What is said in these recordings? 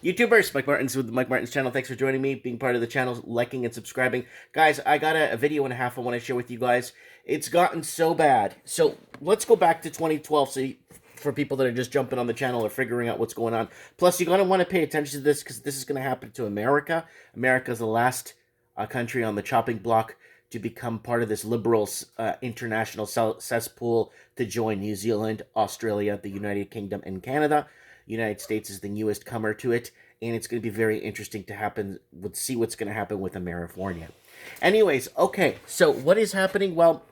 YouTubers, Mike Martins with the Mike Martins channel. Thanks for joining me, being part of the channel, liking and subscribing. Guys, I got a video and a half I want to share with you guys. It's gotten so bad. So let's go back to 2012 for people that are just jumping on the channel or figuring out what's going on. Plus, you're going to want to pay attention to this because this is going to happen to America. America is the last country on the chopping block to become part of this liberal international cesspool to join New Zealand, Australia, the United Kingdom, and Canada. United States is the newest comer to it, and it's going to be very interesting to see what's going to happen with California. Anyways, okay, so what is happening? Well,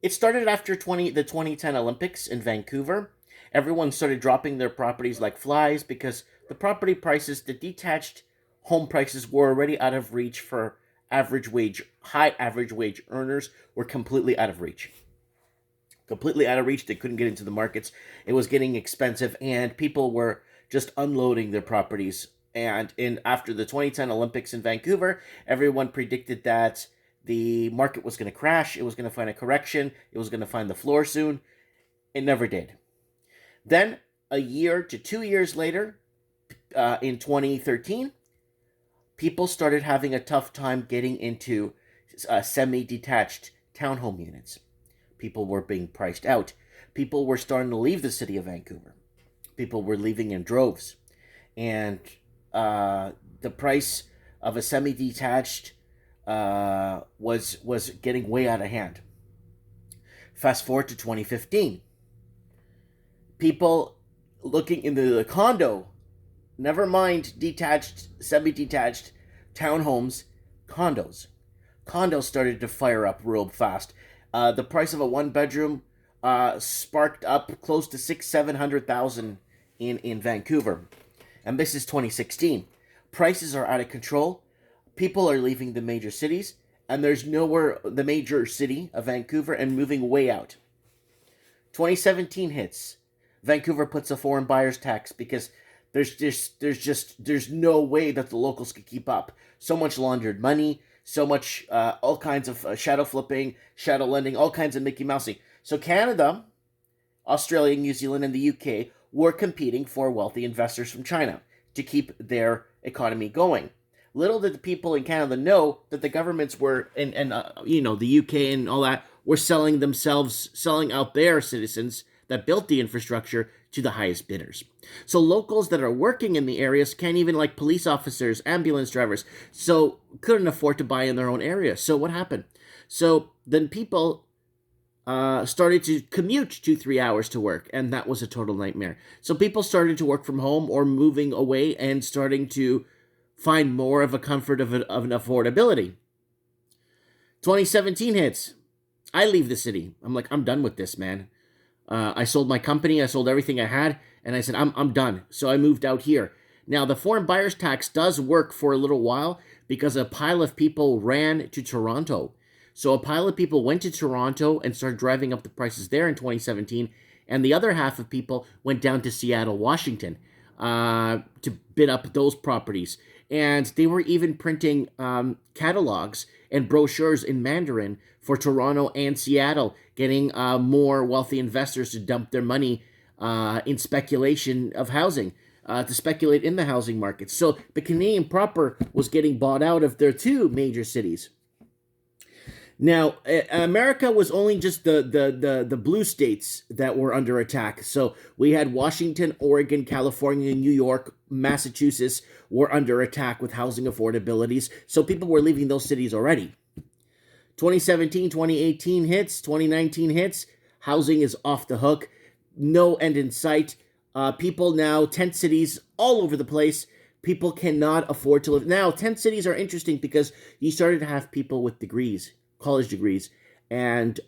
it started after the 2010 Olympics in Vancouver. Everyone started dropping their properties like flies because the property prices, the detached home prices were already out of reach for high average wage earners were completely out of reach. Completely out of reach. They couldn't get into the markets. It was getting expensive, and people were just unloading their properties. And after the 2010 Olympics in Vancouver, everyone predicted that the market was going to crash. It was going to find a correction. It was going to find the floor soon. It never did. Then, a year to 2 years later, in 2013, people started having a tough time getting into semi-detached townhome units. People were being priced out. People were starting to leave the city of Vancouver. People were leaving in droves. And the price of a semi-detached was getting way out of hand. Fast forward to 2015. People looking into the condo, never mind detached, semi-detached townhomes, condos. Condos started to fire up real fast. The price of a one-bedroom sparked up close to $700,000 in Vancouver. And this is 2016. Prices are out of control. People are leaving the major cities, and there's nowhere, the major city of Vancouver, and moving way out. 2017 hits. Vancouver puts a foreign buyer's tax because there's no way that the locals could keep up. So much laundered money, so much, all kinds of shadow flipping, shadow lending, all kinds of Mickey Mousing. So Canada, Australia, New Zealand, and the UK were competing for wealthy investors from China to keep their economy going. Little did the people in Canada know that the governments were, the UK and all that, were selling out their citizens that built the infrastructure to the highest bidders. So locals that are working in the areas can't even, like police officers, ambulance drivers, so couldn't afford to buy in their own area. So what happened? So then people started to commute 2-3 hours to work, and that was a total nightmare. So people started to work from home or moving away and starting to find more of a comfort of an affordability. 2017 hits. I leave the city. I'm like, I'm done with this, man. I sold my company, I sold everything I had, and I said, I'm done. So I moved out here. Now, the foreign buyer's tax does work for a little while because a pile of people ran to Toronto. So a pile of people went to Toronto and started driving up the prices there in 2017, and the other half of people went down to Seattle, Washington, to bid up those properties. And they were even printing catalogs and brochures in Mandarin for Toronto and Seattle, getting more wealthy investors to dump their money in speculation of housing, to speculate in the housing market. So the Canadian proper was getting bought out of their two major cities. Now, America was only just the blue states that were under attack. So we had Washington, Oregon, California, New York, Massachusetts were under attack with housing affordabilities. So people were leaving those cities already. 2017, 2018 hits, 2019 hits. Housing is off the hook. No end in sight. People now, tent cities all over the place. People cannot afford to live. Now, tent cities are interesting because you started to have people with degrees, college degrees, and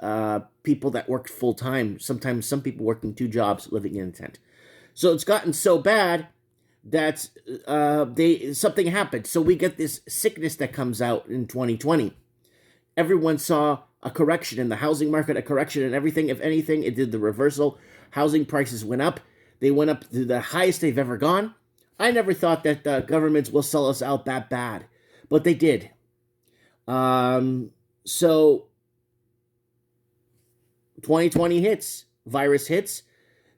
people that worked full-time. Sometimes some people working 2 jobs living in a tent. So it's gotten so bad that something happened. So we get this sickness that comes out in 2020. Everyone saw a correction in the housing market, a correction in everything. If anything, it did the reversal. Housing prices went up. They went up to the highest they've ever gone. I never thought that the governments will sell us out that bad, but they did. So 2020 hits, virus hits.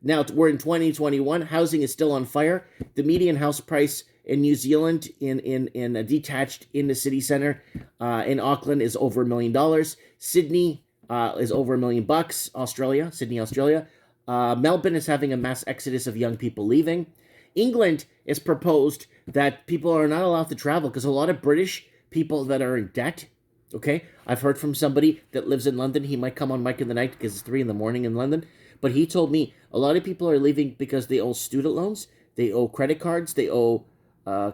Now we're in 2021. Housing is still on fire. The median house price in New Zealand, in a detached in the city center, in Auckland, is over $1 million. Sydney is over $1 million. Australia, Sydney, Australia. Melbourne is having a mass exodus of young people leaving. England has proposed that people are not allowed to travel because a lot of British people that are in debt. Okay, I've heard from somebody that lives in London. He might come on Mike in the Night because it's 3 a.m. in London. But he told me a lot of people are leaving because they owe student loans, they owe credit cards, they owe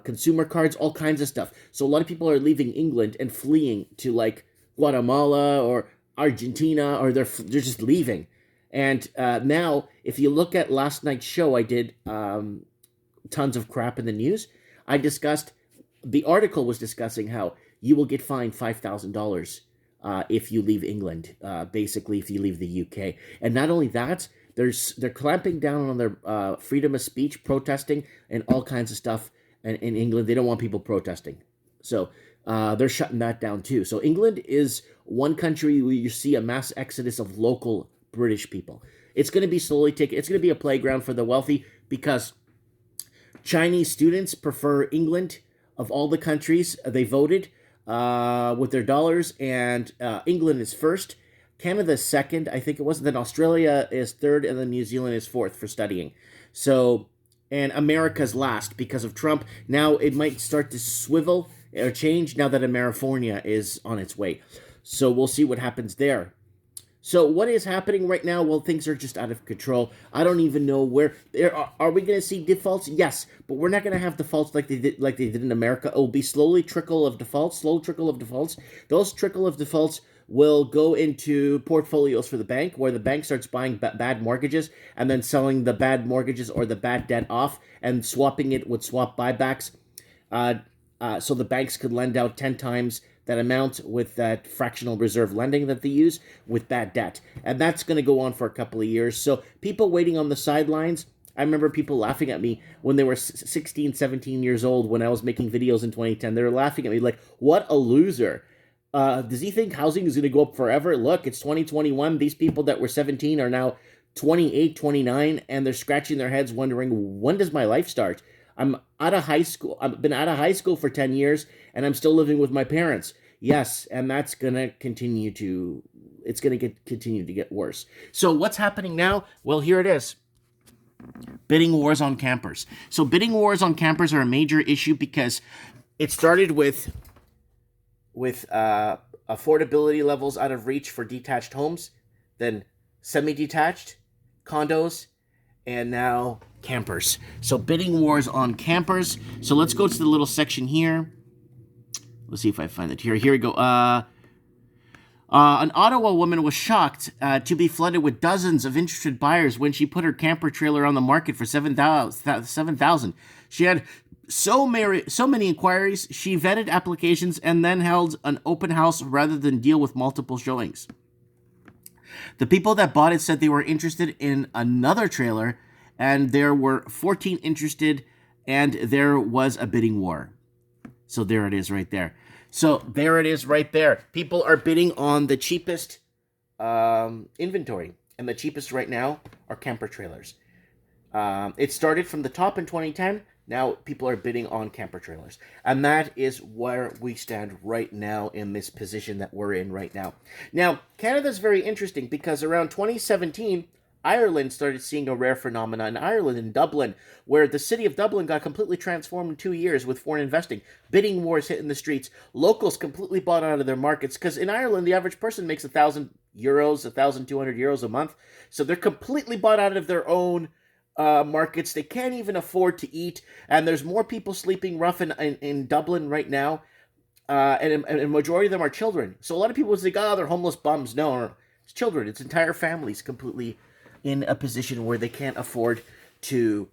consumer cards, all kinds of stuff. So a lot of people are leaving England and fleeing to like Guatemala or Argentina, or they're just leaving. And now, if you look at last night's show, I did tons of crap in the news. The article was discussing how you will get fined $5,000 if you leave England, basically if you leave the UK. And not only that, they're clamping down on their freedom of speech, protesting, and all kinds of stuff in England. They don't want people protesting. So they're shutting that down too. So England is one country where you see a mass exodus of local British people. It's going to be slowly taken. It's going to be a playground for the wealthy because Chinese students prefer England of all the countries. They voted with their dollars, and England is first. Canada is second, I think it was. Then Australia is third, and then New Zealand is fourth for studying. So, and America's last because of Trump. Now it might start to swivel or change now that Amerifornia is on its way. So we'll see what happens there. So what is happening right now? Well, things are just out of control. I don't even know where. Are we going to see defaults? Yes, but we're not going to have defaults like they did in America. It will be slow trickle of defaults. Those trickle of defaults will go into portfolios for the bank, where the bank starts buying bad mortgages and then selling the bad mortgages or the bad debt off and swapping it with swap buybacks. So the banks could lend out 10 times that amount with that fractional reserve lending that they use with bad debt. And that's going to go on for a couple of years. So people waiting on the sidelines, I remember people laughing at me when they were 16, 17 years old when I was making videos in 2010. They were laughing at me like, what a loser. Does he think housing is going to go up forever? Look, it's 2021. These people that were 17 are now 28, 29, and they're scratching their heads wondering, when does my life start? I'm out of high school. I've been out of high school for 10 years, and I'm still living with my parents. Yes, and that's going to continue to get worse. So what's happening now? Well, here it is. Bidding wars on campers. So bidding wars on campers are a major issue because it started with affordability levels out of reach for detached homes, then semi-detached, condos, and now campers. So bidding wars on campers. So let's go to the little section here. Let's see if I find it here. Here we go. An Ottawa woman was shocked to be flooded with dozens of interested buyers when she put her camper trailer on the market for $7,000. She had so many inquiries. She vetted applications and then held an open house rather than deal with multiple showings. The people that bought it said they were interested in another trailer, and there were 14 interested, and there was a bidding war. So there it is right there. People are bidding on the cheapest inventory, and the cheapest right now are camper trailers. It started from the top in 2010. Now people are bidding on camper trailers. And that is where we stand right now in this position that we're in right now. Now, Canada's very interesting because around 2017, Ireland started seeing a rare phenomenon in Ireland, in Dublin, where the city of Dublin got completely transformed in 2 years with foreign investing. Bidding wars hit in the streets. Locals completely bought out of their markets because in Ireland, the average person makes €1,000, €1,200 a month. So they're completely bought out of their own markets. They can't even afford to eat. And there's more people sleeping rough in Dublin right now. And a majority of them are children. So a lot of people think, they're homeless bums. No, it's children. It's entire families completely in a position where they can't afford to.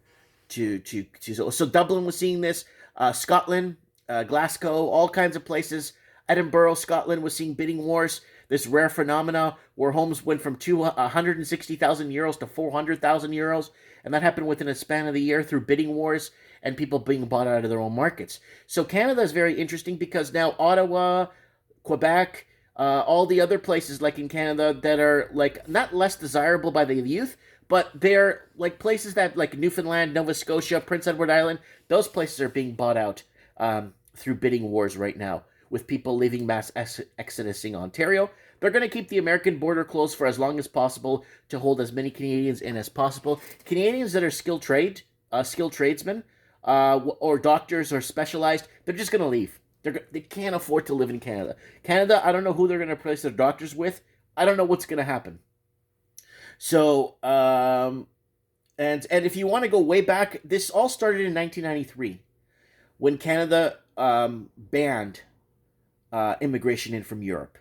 So Dublin was seeing this. Scotland, Glasgow, all kinds of places. Edinburgh, Scotland was seeing bidding wars. This rare phenomena where homes went from €160,000 to €400,000, and that happened within a span of the year through bidding wars and people being bought out of their own markets. So Canada is very interesting because now Ottawa, Quebec, all the other places like in Canada that are like not less desirable by the youth, But they're like places that, like Newfoundland, Nova Scotia, Prince Edward Island, those places are being bought out through bidding wars right now, with people leaving mass exodusing Ontario. They're going to keep the American border closed for as long as possible to hold as many Canadians in as possible. Canadians that are skilled tradesmen, or doctors or specialized, they're just going to leave. They can't afford to live in Canada. Canada, I don't know who they're going to replace their doctors with. I don't know what's going to happen. So, and if you want to go way back, this all started in 1993 when Canada banned immigration in from Europe.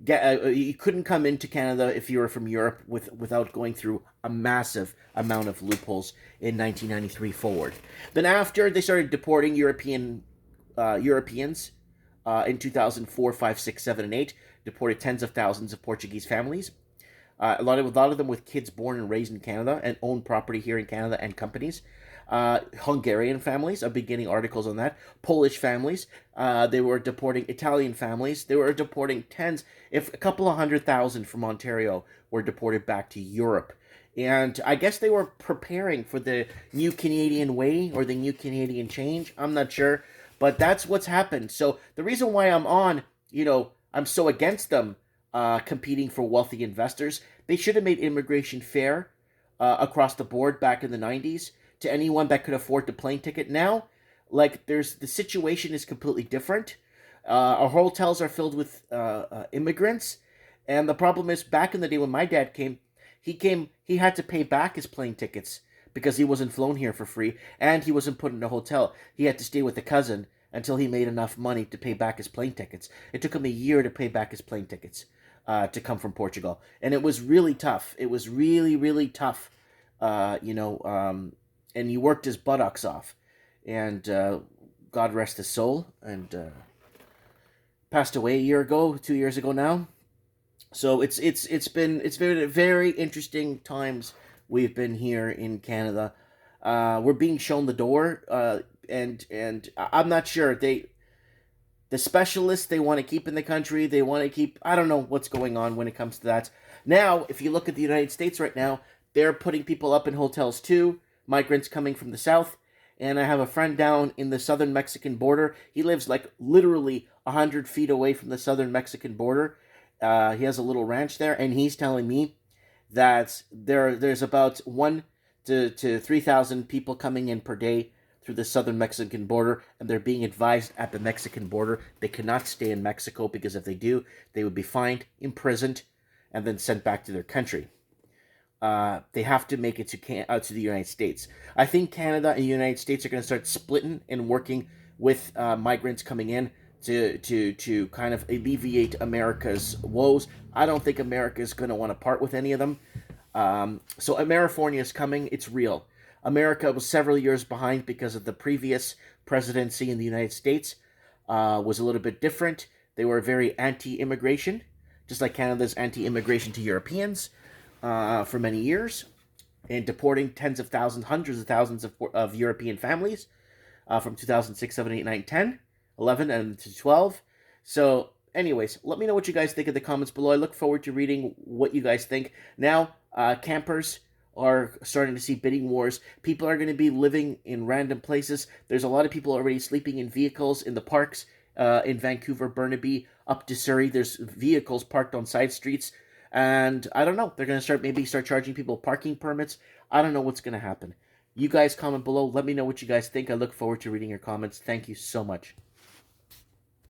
You couldn't come into Canada if you were from Europe without going through a massive amount of loopholes in 1993 forward. Then after, they started deporting Europeans in 2004, 5, 6, 7, and 8, deported tens of thousands of Portuguese families. A lot of them with kids born and raised in Canada and own property here in Canada and companies. Hungarian families, I've been getting articles on that. Polish families, they were deporting Italian families. They were deporting if a couple of 100,000 from Ontario were deported back to Europe. And I guess they were preparing for the new Canadian way or the new Canadian change. I'm not sure, but that's what's happened. So the reason why I'm so against them competing for wealthy investors, they should have made immigration fair across the board back in the 90s to anyone that could afford the plane ticket. Now, like, the situation is completely different. Our hotels are filled with immigrants, and the problem is, back in the day when my dad came, he had to pay back his plane tickets because he wasn't flown here for free, and he wasn't put in a hotel. He had to stay with a cousin until he made enough money to pay back his plane tickets. It took him a year to pay back his plane tickets to come from Portugal, and it was really tough. It was really, really tough, and he worked his buttocks off, and God rest his soul, and passed away 2 years ago now. So it's been very interesting times we've been here in Canada. We're being shown the door, and I'm not sure the specialists they want to keep in the country. They want to keep. I don't know what's going on when it comes to that. Now, if you look at the United States right now, they're putting people up in hotels too. Migrants coming from the south, and I have a friend down in the southern Mexican border. He lives like literally 100 feet away from the southern Mexican border. He has a little ranch there, and he's telling me that there's about 1 to 3,000 people coming in per day through the southern Mexican border, and they're being advised at the Mexican border they cannot stay in Mexico, because if they do, they would be fined, imprisoned, and then sent back to their country. They have to make it to the United States. I think Canada and the United States are going to start splitting and working with migrants coming in to kind of alleviate America's woes. I don't think America is going to want to part with any of them. So Amerifornia is coming. It's real. America was several years behind because of the previous presidency in the United States. Was a little bit different. They were very anti-immigration, just like Canada's anti-immigration to Europeans. For many years, and deporting tens of thousands, hundreds of thousands of European families from 2006, 7, 8, 9, 10, 11, and to 12. So, anyways, let me know what you guys think in the comments below. I look forward to reading what you guys think. Now, campers are starting to see bidding wars. People are going to be living in random places. There's a lot of people already sleeping in vehicles in the parks in Vancouver, Burnaby, up to Surrey. There's vehicles parked on side streets. And I don't know. They're going to maybe start charging people parking permits. I don't know what's going to happen. You guys comment below. Let me know what you guys think. I look forward to reading your comments. Thank you so much.